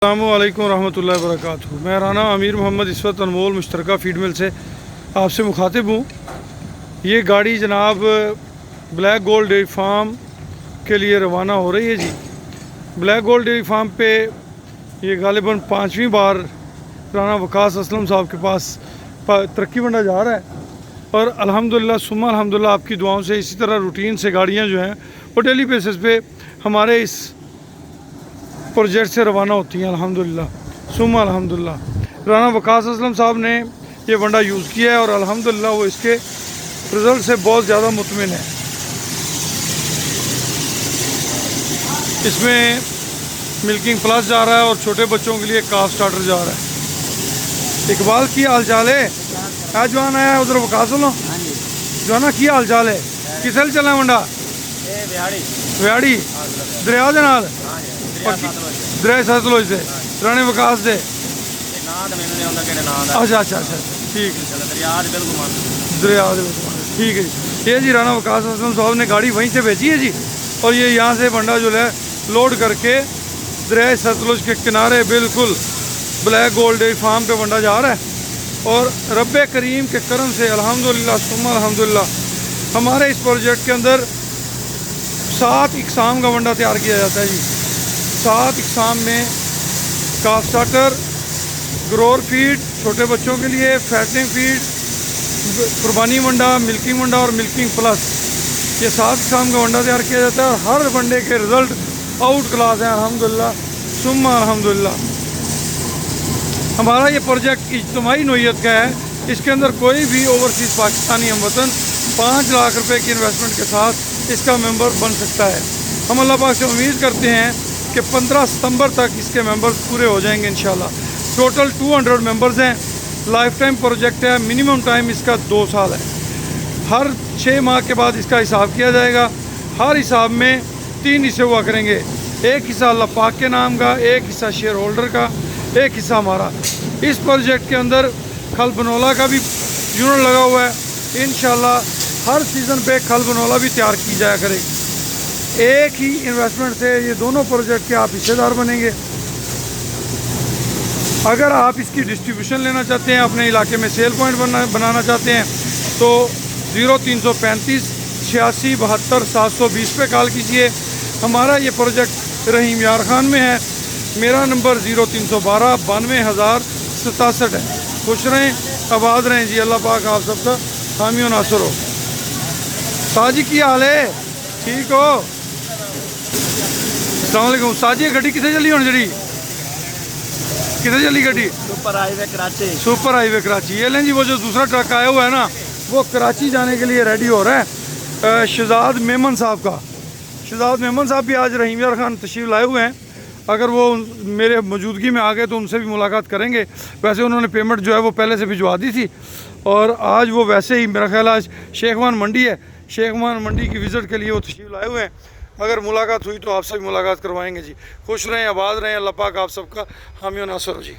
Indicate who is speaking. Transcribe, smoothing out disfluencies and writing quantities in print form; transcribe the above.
Speaker 1: अस्सलामुअलैकुम रहमतुल्लाहि व बरकातुहू। मैं राना अमीर मोहम्मद इस वक्त अनमोल मुश्तरका फीड मिल से आपसे मुखातिब हूँ। ये गाड़ी जनाब ब्लैक गोल्ड डेयरी फार्म के लिए रवाना हो रही है जी। ब्लैक गोल्ड डेयरी फार्म पे ये गालिबन 5वीं बार राना वकास असलम साहब के पास तरक्की बंडा जा रहा है और अल्हम्दुलिल्लाह सुम्मा अल्हम्दुलिल्लाह आपकी दुआओं से इसी तरह रूटीन से गाड़ियाँ जो हैं वो डेली बेसिस पे हमारे इस प्रोजेक्ट से रवाना होती हैं अल्हम्दुलिल्लाह सुम्मा अल्हम्दुलिल्लाह। राना वकास असलम साहब ने ये बंडा यूज़ किया है और अल्हम्दुलिल्लाह वो इसके रिज़ल्ट से बहुत ज़्यादा मुतमिन है। इसमें मिल्किंग प्लस जा रहा है और छोटे बच्चों के लिए काफ स्टार्टर जा रहा है। इकबाल की हाल चाल है? जवान आया उधर वकास लो जवाना की हाल चाल है? किस चला बंडा व्याड़ी दरिया के नाल दरिया सतलुज से राने वकास से अच्छा अच्छा अच्छा ठीक है दरिया ठीक है जी। ये जी राना वकास असलम साहब ने गाड़ी वहीं से भेजी है जी और ये यहाँ से बंडा जो है लोड करके दरिया सतलुज के किनारे बिल्कुल ब्लैक गोल्ड डेयरी फार्म पे बंडा जा रहा है। और रब्बे करीम के करम से अल्हम्दुलिल्लाह सुम्मा अल्हम्दुलिल्लाह हमारे इस प्रोजेक्ट के अंदर 7 इकसाम का बंडा तैयार किया जाता है जी। 7 इकसाम में काफ स्टार्टर, ग्रोअर फीड छोटे बच्चों के लिए, फैटनिंग फीड, कुर्बानी वंडा, मिल्किंग वंडा और मिल्किंग प्लस, ये 7 इकसाम का वंडा तैयार किया जाता है और हर वंडे के रिज़ल्ट आउट क्लास हैं अल्हम्दुलिल्लाह सुम्मा अल्हम्दुलिल्लाह। हमारा ये प्रोजेक्ट इज्तिमाई नोयत का है। इसके अंदर कोई भी ओवरसीज़ पाकिस्तानी हमवतन 5 लाख रुपए की इन्वेस्टमेंट के साथ इसका मेंबर बन सकता है। हम अल्लाह पाक से उम्मीद करते हैं कि 15 सितंबर तक इसके मेंबर्स पूरे हो जाएंगे इंशाल्लाह। टोटल 200 मेंबर्स हैं। लाइफ टाइम प्रोजेक्ट है। मिनिमम टाइम इसका 2 साल है। हर 6 माह के बाद इसका हिसाब किया जाएगा। हर हिसाब में 3 हिस्से हुआ करेंगे। एक हिस्सा अल्लाह पाक के नाम का, एक हिस्सा शेयर होल्डर का, एक हिस्सा हमारा। इस प्रोजेक्ट के अंदर खल बनोला का भी यूनिट लगा हुआ है। इंशाल्लाह हर सीज़न पे खल बनोला भी तैयार की जाया करेगी। एक ही इन्वेस्टमेंट से ये दोनों प्रोजेक्ट के आप हिस्सेदार बनेंगे। अगर आप इसकी डिस्ट्रीब्यूशन लेना चाहते हैं, अपने इलाके में सेल पॉइंट बनाना चाहते हैं तो 0335 86 72 720 पे कॉल कीजिए। हमारा ये प्रोजेक्ट रहीम यार खान में है। मेरा नंबर 0312 92,067 है। खुश रहें, आबाद रहें जी। अल्लाह पाक आप सबका हामी और नासर हो। साजी की हाल है? ठीक हो? अस्सलामुअलैकुम। साजी गड्डी कितने चली हुण जी? कितने चली गड्डी?
Speaker 2: Super highway Karachi.
Speaker 1: Super highway Karachi. ये लें जी वो जो दूसरा ट्रक आया हुआ है ना वो कराची जाने के लिए रेडी हो रहा है। शहजाद मेमन साहब का। शहजाद मेमन साहब भी आज रहीम यार खान तशरीफ़ लाए हुए हैं। अगर वो मेरे मौजूदगी में आ गए तो उनसे भी मुलाकात करेंगे। वैसे उन्होंने पेमेंट जो है वो पहले से भिजवा दी थी और आज वो वैसे ही मेरा ख्याल आज शेखवान मंडी है, शेखवान मंडी की विज़िट के लिए वो तशरीफ़ लाए हुए हैं। अगर मुलाकात हुई तो आपसे भी मुलाकात करवाएंगे जी। खुश रहें, आबाद रहें। अल्लाह पाक आप सबका हामी और नासर हो जी।